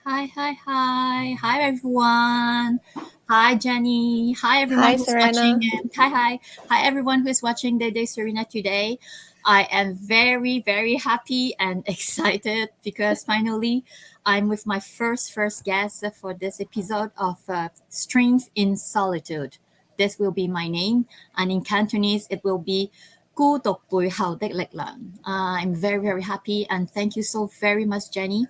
Hi, hi, hi. Hi, everyone. Hi, Jenny. Hi, everyone Hi, who's watching. Serena. And hi, hi. Hi, everyone who is watching Day Day Serena today. I am very, very happy and excited because finally I'm with my first guest for this episode of Strength in Solitude. This will be my name, and in Cantonese, it will be Cô độc bùi hào的力量. I'm very, very happy, and thank you so very much, Jenny.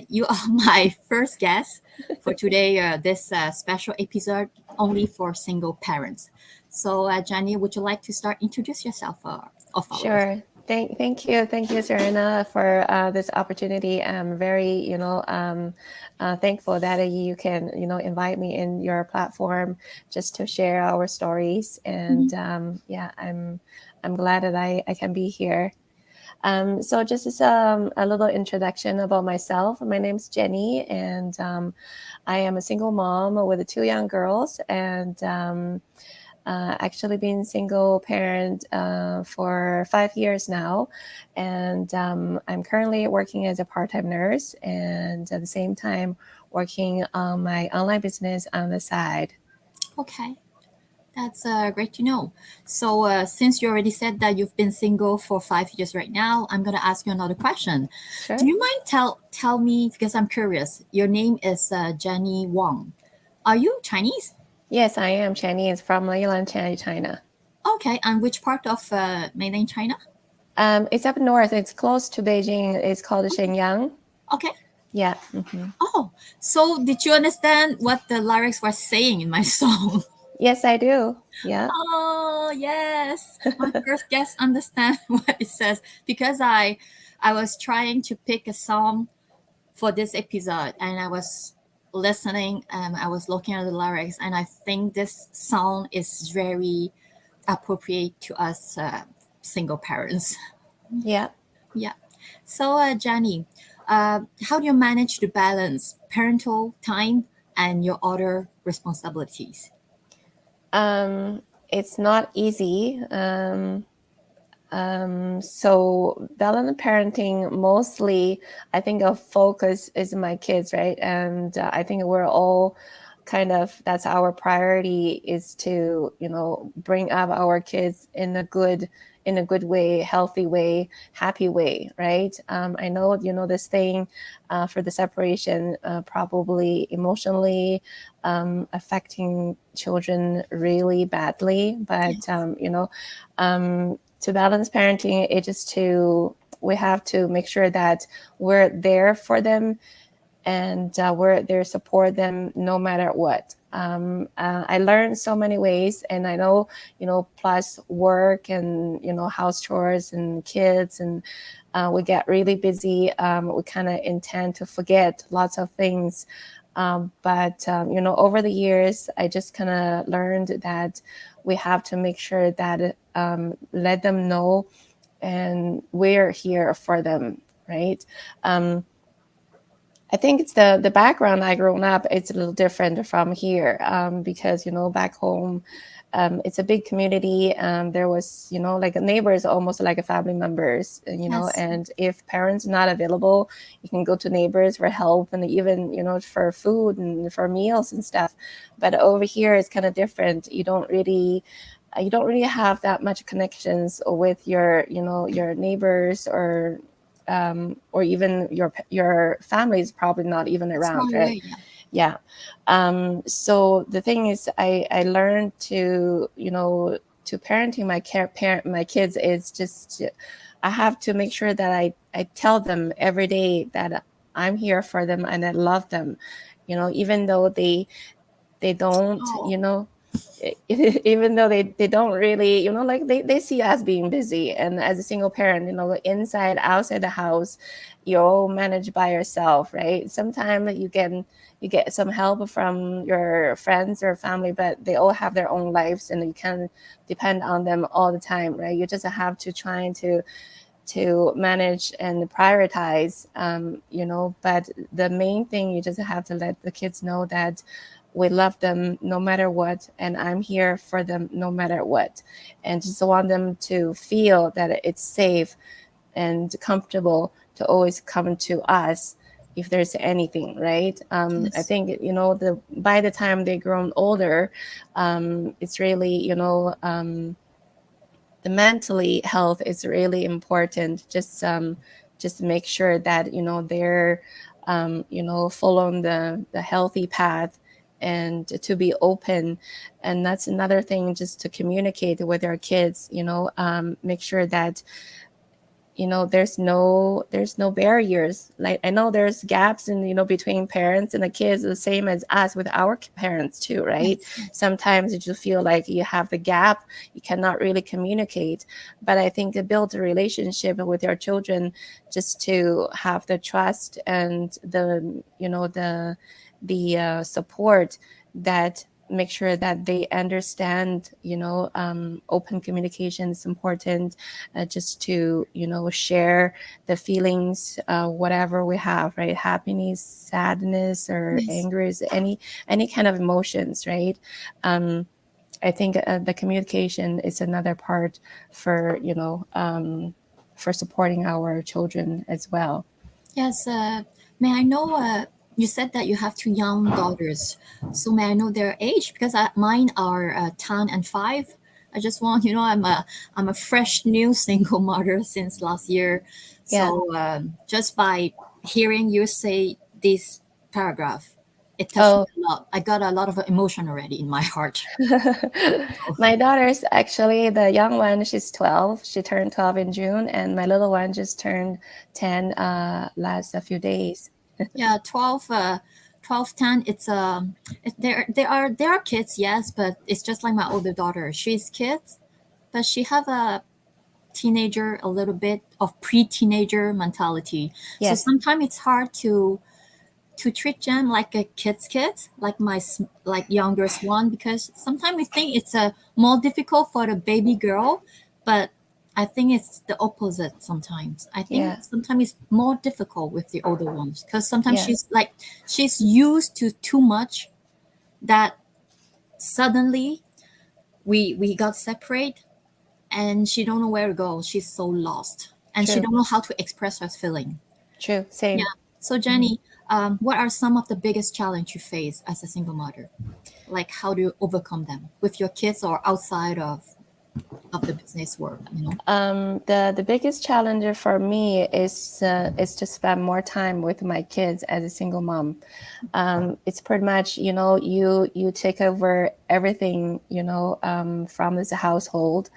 You are my first guest for today, this special episode only for single parents. So, Jenny, would you like to start introduce yourself, our followers? Sure. Thank you, Serena, for this opportunity. I'm very, thankful that you can, invite me in your platform just to share our stories. And Mhm. yeah, I'm glad that I can be here. So just as a little introduction about myself, my name's Jenny, and I am a single mom with two young girls, and actually been single parent for 5 years now, and I'm currently working as a part-time nurse, and at the same time working on my online business on the side. Okay, that's great to know. So, since you already said that you've been single for 5 years right now, I'm gonna ask you another question. Do Sure. you mind tell me, because I'm curious? Your name is Jenny Wang. Are you Chinese? Yes, I am Chinese from Leyland, China. Okay, and which part of mainland China? It's up north. It's close to Beijing. It's called Shenyang. Okay. Yeah. Hmm. Oh, so did you understand what the lyrics were saying in my song? Yes, I do. Yeah. Oh, yes. My first guest understand what it says because I was trying to pick a song for this episode and I was listening and I was looking at the lyrics and I think this song is very appropriate to us single parents. Yeah. Yeah. So, Jenny, how do you manage to balance parental time and your other responsibilities? Um, it's not easy. So balanced parenting mostly, I think a focus is my kids, right? And I think we're all kind of that's our priority is to bring up our kids in a good way, healthy way, happy way, right? I know this thing for the separation probably emotionally affecting children really badly, but to balance parenting, it just to we have to make sure that we're there for them, and we're there to support them no matter what. I learned so many ways, and I know, plus work and house chores and kids, and we get really busy. We kind of intend to forget lots of things. But over the years, I just kind of learned that we have to make sure that let them know, and we're here for them, right? Um, I think it's the background I grown up. It's a little different from here, because back home, it's a big community. There was like neighbors, almost like a family members. Yes. And if parents not available, you can go to neighbors for help and even for food and for meals and stuff. But over here, it's kind of different. You don't really have that much connections with your neighbors, or even your family is probably not even It's far around, right? away. Yeah. Yeah. So the thing is, I learned to parenting my kids is just, I have to make sure that I tell them every day that I'm here for them and I love them, even though they don't, Oh, even though they don't really, like they see us being busy, and as a single parent, inside outside the house, you're all managed by yourself, right? Sometimes you get some help from your friends or family, but they all have their own lives and you can't depend on them all the time, right? You just have to try to manage and prioritize, but the main thing, you just have to let the kids know that we love them no matter what, and I'm here for them no matter what, and just want them to feel that it's safe and comfortable to always come to us, if there's anything, right? I Yes. think, the by the time they grown older, it's really, the mentally health is really important. Just make sure that they're following the healthy path, and to be open. And that's another thing, just to communicate with our kids, make sure that there's no barriers. Like, I know there's gaps in, between parents and the kids, the same as us with our parents too, right? Yes. Yes. Sometimes you just feel like you have the gap, you cannot really communicate. But I think to build a relationship with your children, just to have the trust and the support, that make sure that they understand, open communication is important. Just to share the feelings, whatever we have, right? Happiness, sadness, or Yes. anger, is any kind of emotions, right? I think the communication is another part for for supporting our children as well. Yes. May I know? You said that you have two young daughters. So may I know their age? Because mine are 10 and 5. I just want, I'm a fresh new single mother since last year. Yeah. So just by hearing you say this paragraph, it touched me Oh. a lot. I got a lot of emotion already in my heart. My daughter's actually, the young one, she's 12. She turned 12 in June, and my little one just turned 10 last a few days. Yeah, 12, 12, 10. It's there are kids, yes, but it's just like my older daughter. She's kids, but she have a teenager, a little bit of pre-teenager mentality. So Yes. sometimes it's hard to treat them like a kid, like like youngest one, because sometimes we think it's a more difficult for the baby girl, but I think it's the opposite sometimes. I think Yeah. sometimes it's more difficult with the older ones because sometimes Yeah. she's used to too much that suddenly we got separate and she don't know where to go. She's so lost and she True. don't know how to express her feeling. True. Yeah. Same. So Mhm. Jenny, what are some of the biggest challenge you face as a single mother? Like how do you overcome them with your kids or outside of the business world? The biggest challenge for me is to spend more time with my kids as a single mom. It's pretty much, you take over everything, from this household,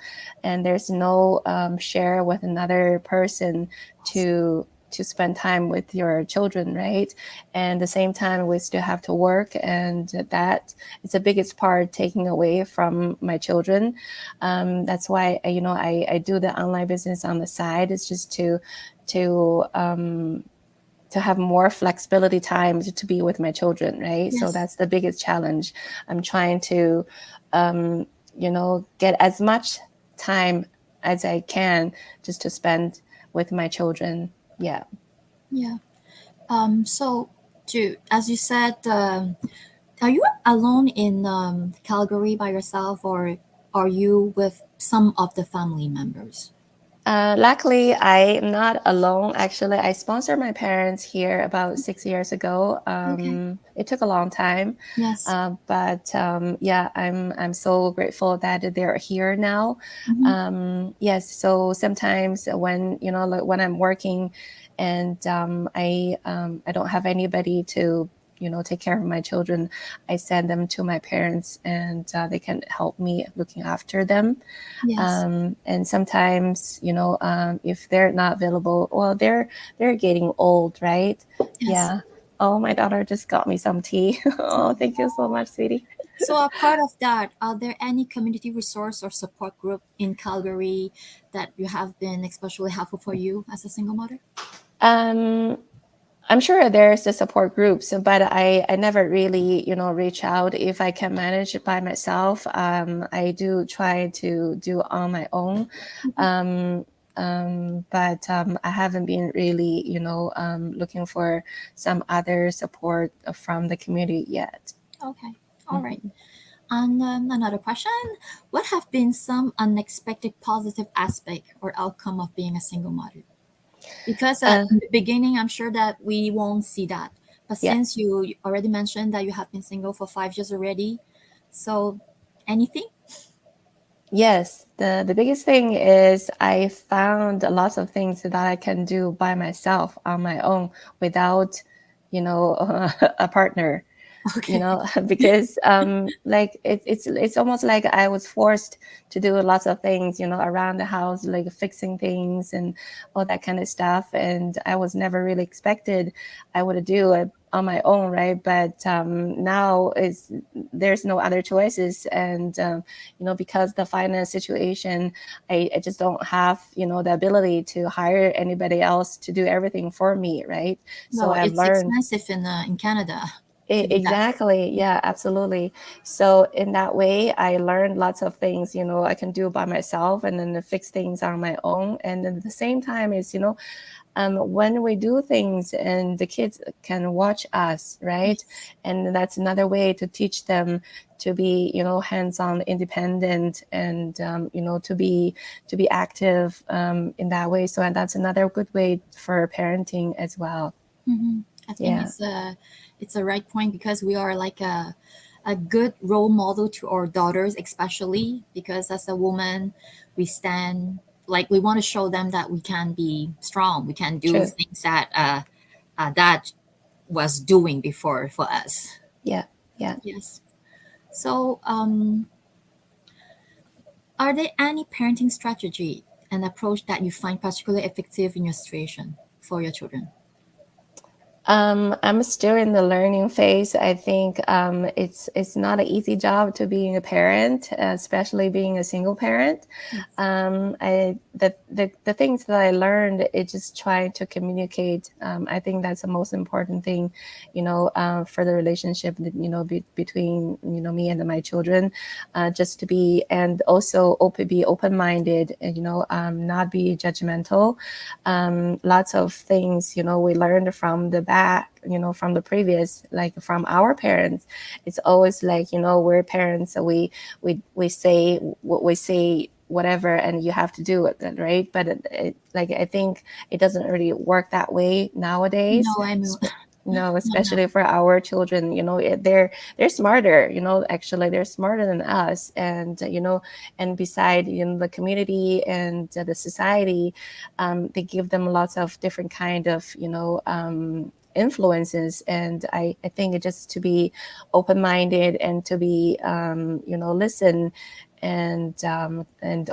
and there's no share with another person to spend time with your children, right? And the same time, we still have to work, and that is the biggest part taking away from my children. That's why I do the online business on the side. It's just to to have more flexibility time to be with my children, right? So Yes. that's the biggest challenge. I'm trying to, get as much time as I can just to spend with my children. Yeah. Yeah. So as you said, are you alone in Calgary by yourself or are you with some of the family members? Luckily, I am not alone. Actually, I sponsored my parents here about 6 years ago. Okay. It took a long time, Yes. but yeah, I'm so grateful that they're here now. Hmm. Yes, so sometimes when like when I'm working, and I don't have anybody to take care of my children, I send them to my parents, and they can help me looking after them. Yes. And sometimes, if they're not available, well, they're getting old, right? Yes. Yeah. Oh, my daughter just got me some tea. Oh, thank you so much, sweetie. So, a part of that, are there any community resource or support group in Calgary that you have been especially helpful for you as a single mother? Um, I'm sure there's the support groups, but I never really, reach out. If I can manage it by myself, I do try to do on my own. Um, but I haven't been really, looking for some other support from the community yet. Okay, all right. And another question: what have been some unexpected positive aspect or outcome of being a single mother? Because Uh, in the beginning, I'm sure that we won't see that. But yeah. since you already mentioned that you have been single for 5 years already, so anything? Yes, the biggest thing is I found lots of things that I can do by myself on my own without, a partner. Okay. Because like it's almost like I was forced to do lots of things, around the house, like fixing things and all that kind of stuff, and I was never really expected I would do it on my own, right? But now is there's no other choices, and because the finance situation, I just don't have the ability to hire anybody else to do everything for me, right? So Well, I've it's learned. expensive in Canada to do that. Exactly. Yeah, absolutely. So in that way, I learned lots of things, I can do by myself and then fix things on my own. And then at the same time is, when we do things and the kids can watch us, right? Yes. And that's another way to teach them to be, hands-on, independent, and to be active in that way. So and that's another good way for parenting as well. I think Yeah. it's a right point because we are like a good role model to our daughters, especially because as a woman, we stand like we want to show them that we can be strong. We can do True. things that that was doing before for us. Yeah. Yeah. Yes. So, are there any parenting strategy and approach that you find particularly effective in your situation for your children? I'm still in the learning phase. I think it's not an easy job to being a parent, especially being a single parent. Yes. The things that I learned is just trying to communicate. I think that's the most important thing, for the relationship, between me and my children, just to be, and also be open minded, and not be judgmental. Lots of things we learned from the back, from the previous, like from our parents. It's always like we're parents, so we say what we say, whatever, and you have to do it, right? But like I think it doesn't really work that way nowadays. No, I'm No, no, no. especially for our children, they're smarter, actually they're smarter than us. And and beside the community and the society, they give them lots of different kind of influences. And I think it just to be open-minded and to be listen, and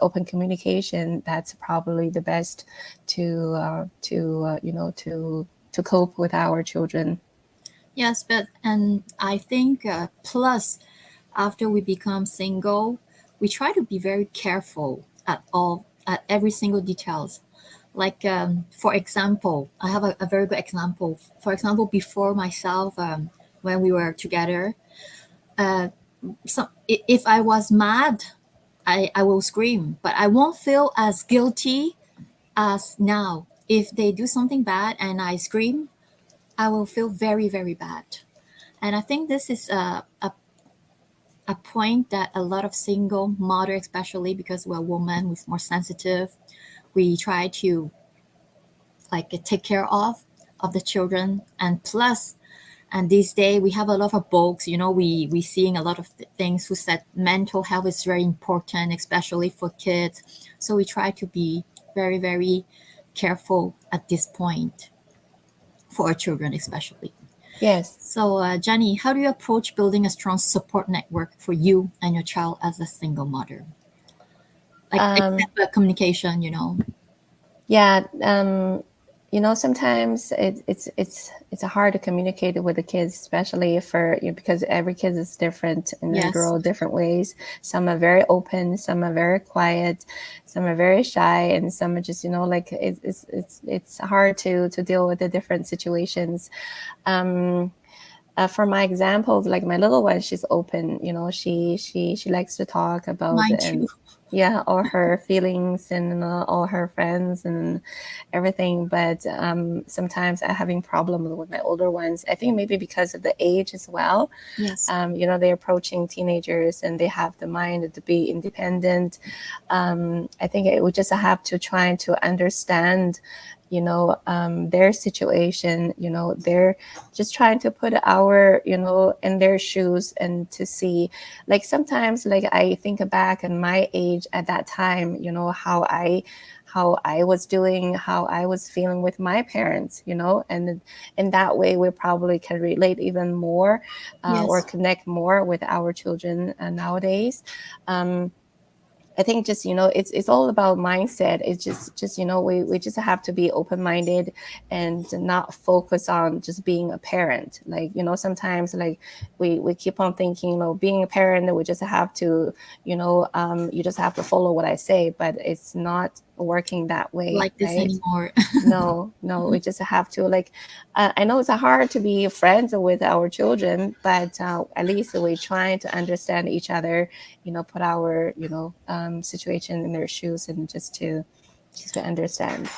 open communication, that's probably the best to cope with our children. Yes, but and I think plus after we become single, we try to be very careful at every single details. Like for example, I have a very good example. For example, before myself, when we were together, uh, if I was mad, I will scream, but I won't feel as guilty as now. If they do something bad and I scream, I will feel very, very bad. And I think this is a point that a lot of single mother, especially because we're women, with more sensitive, we try to like take care of the children. And plus, and these days we have a lot of books, we seeing a lot of things who said mental health is very important, especially for kids. So we try to be very, very careful at this point for our children, especially. Yes. So, Jenny, how do you approach building a strong support network for you and your child as a single mother? Like, um, except for communication. yeah. Sometimes it's hard to communicate with the kids, especially because every kid is different and they Yes. grow different ways. Some are very open, some are very quiet, some are very shy, and some are just like it's hard to deal with the different situations. um for my examples, like my little one, she's open. She likes to talk about, Mine and too. yeah, all her feelings and all her friends and everything. But sometimes I'm having problems with my older ones. I think maybe because of the age as well. Yes. They're approaching teenagers and they have the mind to be independent. I think it would just have to try to understand their situation. They're just trying to put our, in their shoes, and to see, like, sometimes, like, I think back in my age at that time, how I was doing, how I was feeling with my parents, and in that way we probably can relate even more, or Yes. connect more with our children nowadays. um, I think just, it's all about mindset. It's just we just have to be open-minded and not focus on just being a parent. Like, sometimes, like, we keep on thinking, being a parent, we just have to, you just have to follow what I say, but it's not working that way, Like this right? anymore. No, we just have to, like, I know it's hard to be friends with our children, but at least we're trying to understand each other, put our, situation in their shoes, and just to understand.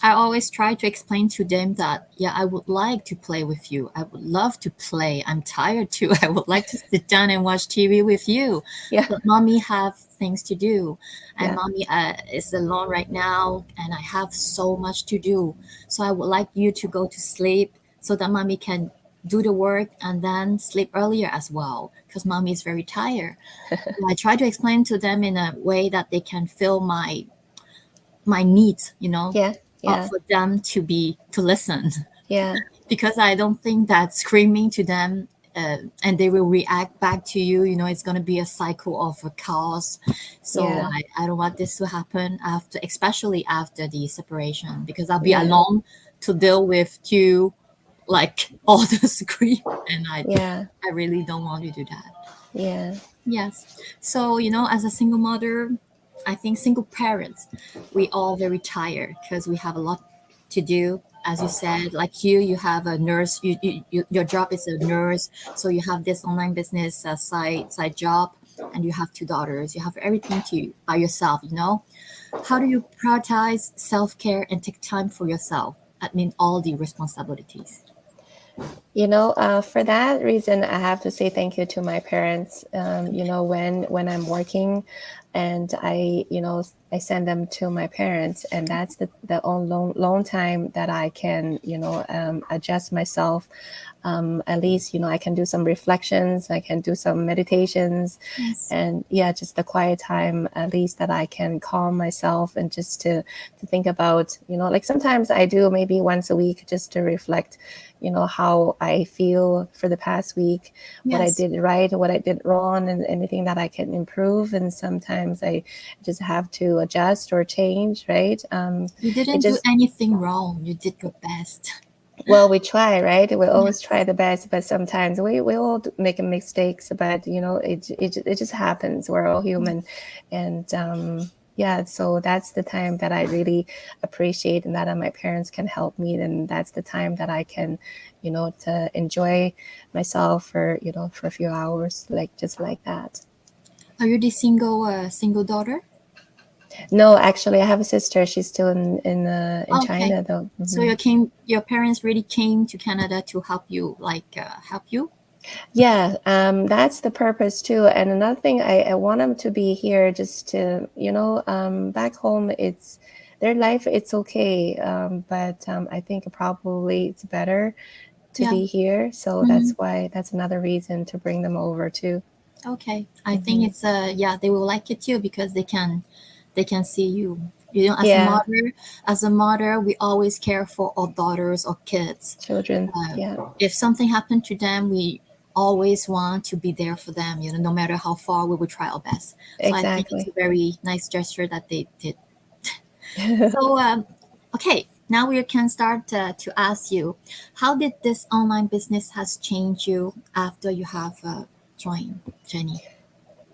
I always try to explain to them that, yeah, I would like to play with you. I would love to play. I'm tired too. I would like to sit down and watch TV with you. Yeah, But mommy have things to do, and yeah, mommy is alone right now, and I have so much to do. So I would like you to go to sleep so that mommy can do the work and then sleep earlier as well, because mommy is very tired. I try to explain to them in a way that they can feel my needs, yeah, yeah, for them to listen, yeah, because I don't think that screaming to them, and they will react back to you. It's going to be a cycle of a chaos. So yeah, I don't want this to happen after, especially after the separation, because I'll be yeah, alone to deal with two, like, all the scream, and yeah, I really don't want to do that. yeah, Yes. So, as a single mother, I think single parents, we all very tired because we have a lot to do. As you said, like you have a nurse. Your job is a nurse, so you have this online business, side job, and you have two daughters. You have everything to by yourself. How do you prioritize self care and take time for yourself? I mean, all the responsibilities. For that reason, I have to say thank you to my parents. When I'm working, and I send them to my parents, and that's the only long time that I can, adjust myself. At least, I can do some reflections, I can do some meditations, Yes. and yeah, just the quiet time, at least, that I can calm myself, and just to think about, like, sometimes I do maybe once a week, just to reflect, how I feel for the past week, what I Yes. did right, what I did wrong, and anything that I can improve. And sometimes I just have to adjust or change, right? You It didn't do just anything wrong. You did your best. Well, we try, right? We always Yes. try the best, but sometimes we all make mistakes. But it just happens. We're all human, and yeah. So that's the time that I really appreciate, and that my parents can help me. And that's the time that I can, to enjoy myself for for a few hours, like, just like that. Are you the single daughter? No, actually, I have a sister. She's still in Okay. China, though. So Hmm. your parents really came to Canada to help you, like, help you? Yeah, that's the purpose too. And another thing, I want them to be here, just to, back home, it's their life, it's okay. But I think probably it's better to Yeah. be here. So Hmm. that's another reason to bring them over too. Okay. I think Hmm. it's yeah, they will like it too because they can see you. Yeah, As a mother, we always care for our daughters or kids. children. Yeah, If something happened to them, we always want to be there for them. No matter how far, we will try our best. So I think it's a exactly. very nice gesture that they did. So, okay, now we can start to ask you, how did this online business has changed you after you have joined, Jenny?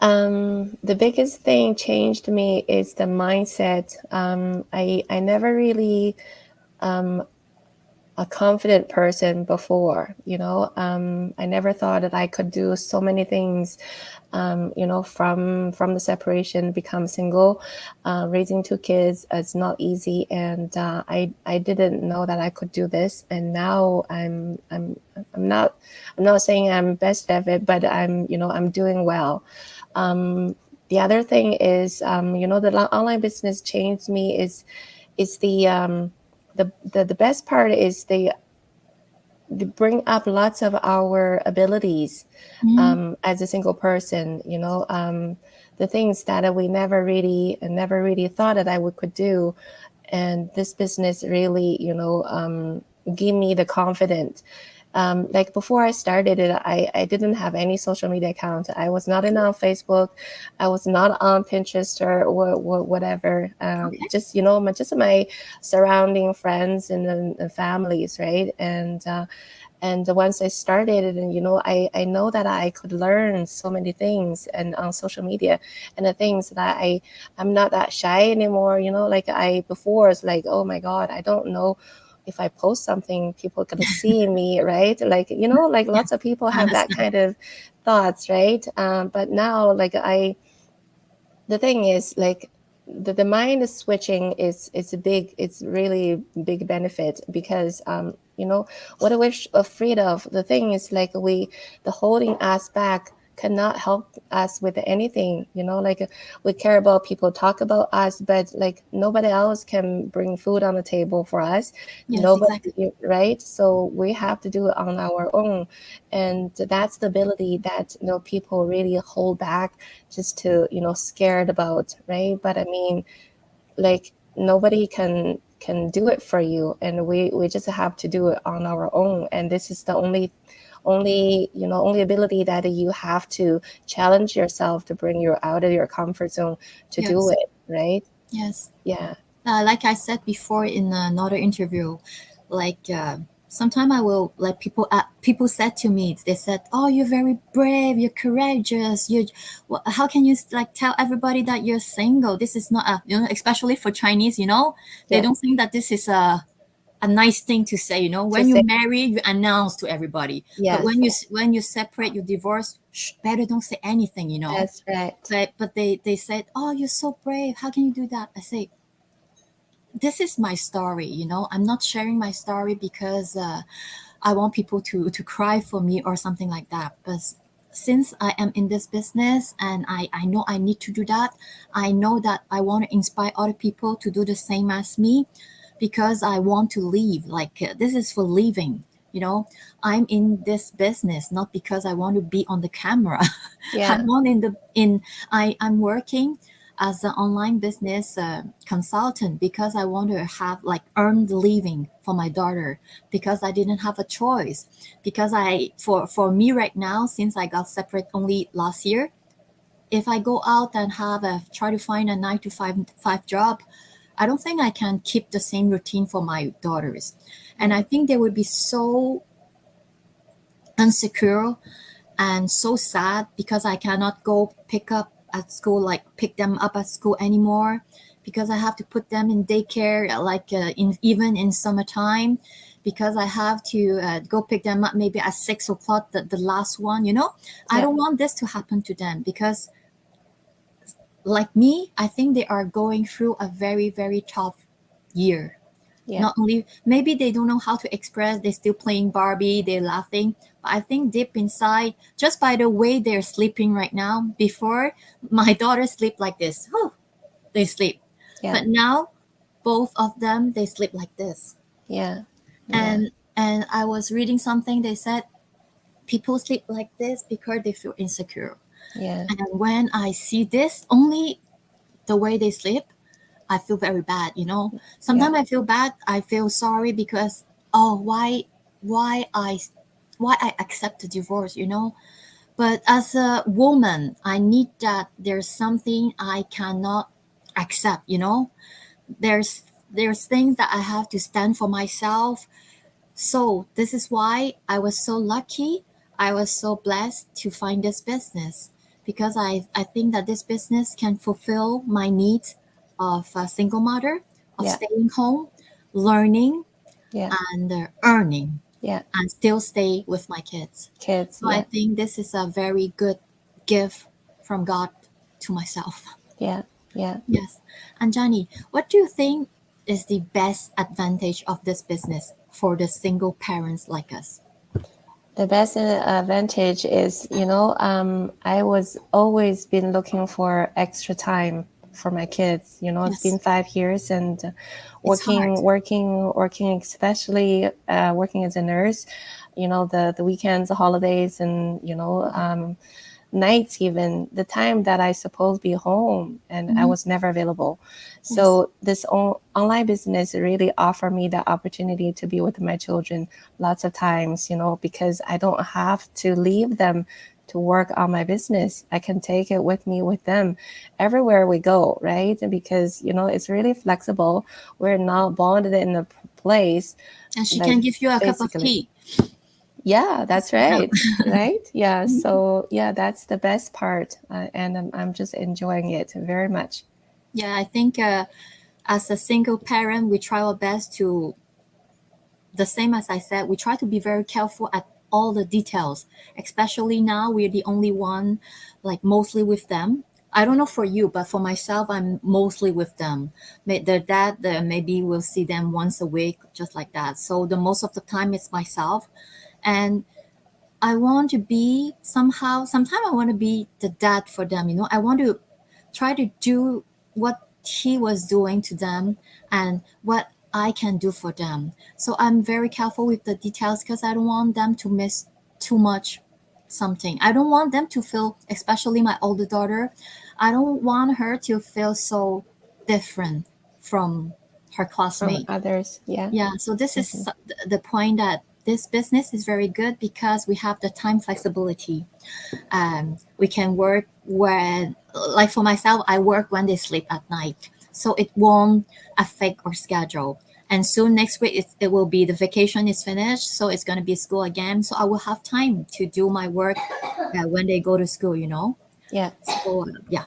The biggest thing changed me is the mindset. I never really a confident person before. I never thought that I could do so many things. From the separation, become single, raising two kids is not easy, and I didn't know that I could do this. And now I'm not saying I'm best at it, but I'm doing well. um, the other thing is, the online business changed me is the the best part is they bring up lots of our abilities as a single person, the things that we never really thought that I could do. And this business really, give me the confidence. Like before I started it, I didn't have any social media account. I was not on Facebook. I was not on Pinterest or whatever. Okay. Just, just my surrounding friends and families, right? And once I started it, and I know that I could learn so many things and on social media, and the things that I'm not that shy anymore. Like I before was like, oh my God, I don't know if I post something, people are gonna see me, right? Like like Yeah, lots of people I have that understand. kind of thoughts, right? But now, like the thing is like the mind switching is a big, it's really big benefit, because what we're afraid of, the thing is like the holding us back cannot help us with anything, like we care about people talk about us, but like nobody else can bring food on the table for us. Yes, exactly. Nobody, right? So we have to do it on our own. And that's the ability that people really hold back, just to scared about, right? But I mean, like nobody can do it for you, and we just have to do it on our own. And this is the only ability that you have to challenge yourself to bring you out of your comfort zone to do Yes, it, right? yes. Yeah. Like I said before in another interview, like sometimes I will like people said to me, they said, "Oh, you're very brave, you're courageous. How can you like tell everybody that you're single? This is not a especially for Chinese, they Yeah. don't think that this is a nice thing to say. To When you say marry, you announce to everybody, but yes. when you separate, you divorce, better don't say anything. That's right. But they said, "Oh, you're so brave. How can you do that?" I say, this is my story. I'm not sharing my story because I want people to cry for me or something like that. But since I am in this business and I know I need to do that, I know that I want to inspire other people to do the same as me, because I want to live like this is for living. I'm in this business not because I want to be on the camera. Yeah. I'm not in the in I'm working as an online business consultant because I want to have like earned living for my daughter, because I didn't have a choice. Because for me right now, since I got separate only last year, if I go out and have a try to find a 9 to 5 job, I don't think I can keep the same routine for my daughters. And Yeah. I think they would be so insecure and so sad because I cannot go pick them up at school anymore, because I have to put them in daycare, like in even in summertime, because I have to go pick them up maybe at 6 o'clock, the last one. I Yeah. don't want this to happen to them, because like me, I think they are going through a very, very tough year. Yeah. Not only maybe they don't know how to express, they're still playing Barbie, they're laughing, but I think deep inside, just by the way they're sleeping right now, before my daughter sleep like this, oh, they sleep, Yeah. but now both of them they sleep like this. Yeah. Yeah. And I was reading something, they said people sleep like this because they feel insecure. Yeah. And when I see this only the way they sleep, I feel very bad. Yeah. Sometimes I feel bad. I feel sorry because, oh, why I why I accept the divorce. But as a woman, I need that there's something I cannot accept. There's things that I have to stand for myself. So this is why I was so lucky. I was so blessed to find this business, because I think that this business can fulfill my needs of a single mother, of Yeah. staying home, learning, Yeah. and earning, Yeah. and still stay with my kids. Kids. So I Yeah. think this is a very good gift from God to myself. Yeah. Yeah. Yes. And Johnny, what do you think is the best advantage of this business for the single parents like us? The best advantage is, I was always been looking for extra time. for my kids. You know, it's Yes. been 5 years, and It's hard. working, especially working as a nurse. You know, the weekends, the holidays, and nights, even the time that I supposed to be home, and I Mhm. was never available. Yes. So this online business really offered me the opportunity to be with my children lots of times, because I don't have to leave them to work on my business. I can take it with them everywhere we go, right? And because it's really flexible. We're not bonded in a place, And she like can give you a cup of physically. tea. Yeah, that's Yeah. right. Right? Yeah. Mhm. So, yeah, that's the best part. And I'm just enjoying it very much. Yeah, I think as a single parent, we try our best to, the same as I said, we try to be very careful at all the details. Especially now, we're the only one, like mostly with them. I don't know for you, but for myself, I'm mostly with them. Their dad, maybe we'll see them once a week, just like that. So the most of the time, it's myself, and I want to be somehow. Sometimes I want to be the dad for them. I want to try to do what he was doing to them and what I can do for them. So I'm very careful with the details because I don't want them to miss too much something. I don't want them to feel, especially my older daughter, I don't want her to feel so different from her From classmate. others. Yeah. Yeah, so this Hmm. is the point that this business is very good because we have the time flexibility. We can work when, like for myself, I work when they sleep at night, so it won't affect our schedule. And soon next week it will be the vacation is finished, so it's going to be school again. So I will have time to do my work when they go to school. Yeah. So yeah,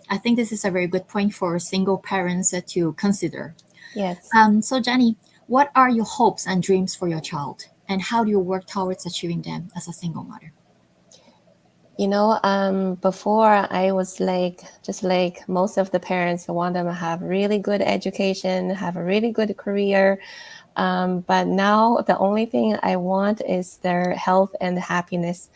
I think this is a very good point for single parents to consider. Yes. So Jenny, what are your hopes and dreams for your child, and how do you work towards achieving them as a single mother? Before I was like, just like most of the parents, I want them to have really good education, have a really good career. But now the only thing I want is their health and happiness.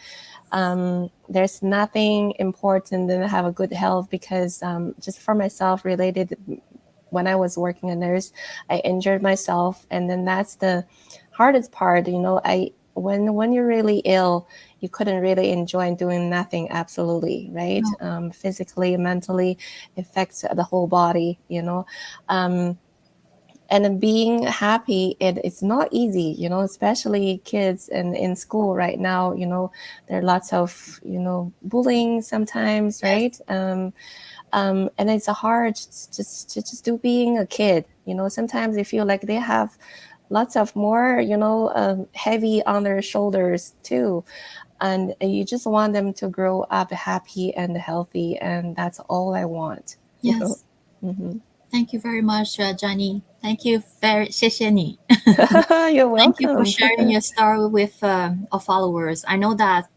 There's nothing important than to have a good health because just for myself related, when I was working a nurse, I injured myself, and then that's the hardest part. I when you're really ill, you couldn't really enjoy doing nothing. Absolutely, right? No. Physically, mentally, affects the whole body. Um, and then being happy, it's not easy, especially kids in school right now. There are lots of bullying sometimes, Yes. right? And it's hard just do being a kid. Sometimes they feel like they have lots of more heavy on their shoulders too, and you just want them to grow up happy and healthy, and that's all I want. you know Yes. hmm Thank you very much, Johnny. Thank you very, 谢谢你. You're Thank you for welcome. sharing your story with our followers. I know that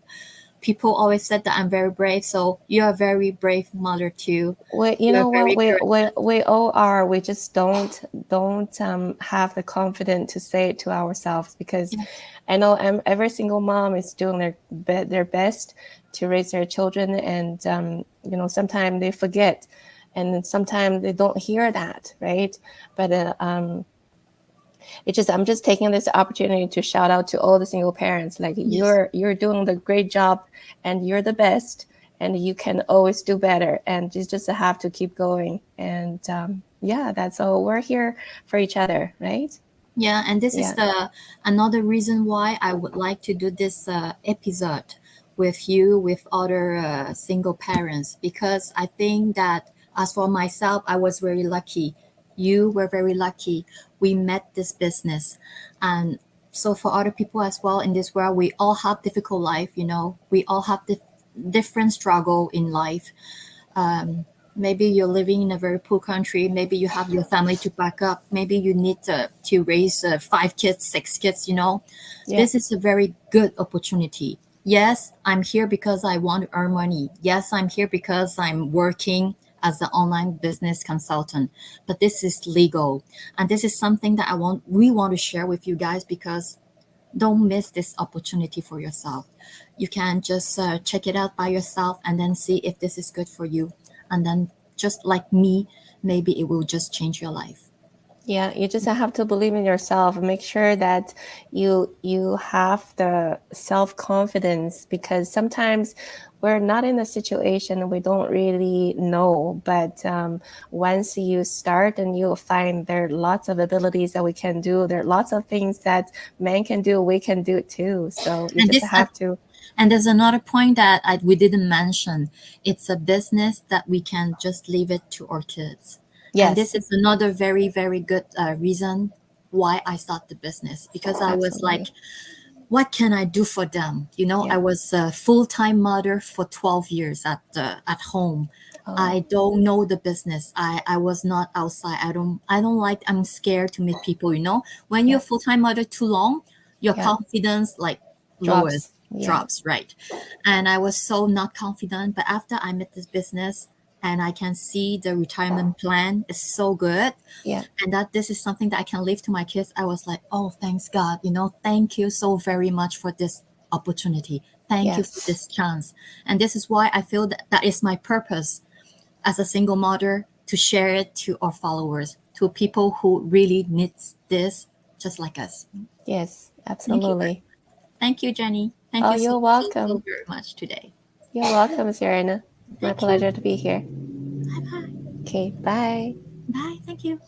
people always said that I'm very brave, so you're a very brave mother too. You You're know what, very we, courageous. we we all are. We just don't have the confidence to say it to ourselves, because Yes. I know every single mom is doing their best to raise their children, and sometimes they forget, and sometimes they don't hear that, right? But I'm just taking this opportunity to shout out to all the single parents. Like, Yes. you're doing the great job, and you're the best, and you can always do better, and you just have to keep going. And yeah, that's all. We're here for each other, right? Yeah, and this is Yeah. the another reason why I would like to do this episode with you, with other single parents, because I think that as for myself, I was very lucky. You were very lucky. We met this business, and so for other people as well in this world, we all have difficult life. We all have different struggle in life. Maybe you're living in a very poor country. Maybe you have your family to back up. Maybe you need to raise 5 kids, 6 kids. Yeah. This is a very good opportunity. Yes, I'm here because I want to earn money. Yes, I'm here because I'm working as an online business consultant. But this is legal, and this is something that we want to share with you guys, because don't miss this opportunity for yourself. You can just check it out by yourself and then see if this is good for you, and then just like me, maybe it will just change your life. Yeah, you just have to believe in yourself and make sure that you have the self-confidence, because sometimes we're not in a situation and we don't really know. But once you start, and you'll find there are lots of abilities that we can do. There are lots of things that men can do, we can do it too. So you And just this have to. and there's another point that we didn't mention. It's a business that we can just leave it to our kids. And this Yes, is another very, very good reason why I start the business, because I was like, absolutely. what can I do for them? You know, Yeah. I was a full-time mother for 12 years at home. Oh, I don't know the business. I was not outside. I don't like, I'm scared to meet people, you know. When you're yeah. full-time mother too long, your Yeah. confidence like lowers, Drops. Yeah. drops, right? And I was so not confident. But after I met this business and I can see the retirement plan is so good, Yeah. and that this is something that I can leave to my kids, I was like, oh, thanks God, you know, thank you so very much for this opportunity. Thank you for Yes. this chance. And this is why I feel that that is my purpose as a single mother, to share it to our followers, to people who really needs this, just like us. Yes, Thank you. absolutely. Thank you, Jenny. Thank Oh, you so, you're so, so welcome. very much today. You're welcome, Serena. My Thank you. pleasure to be here. Bye bye. Okay, bye. Bye. Thank you.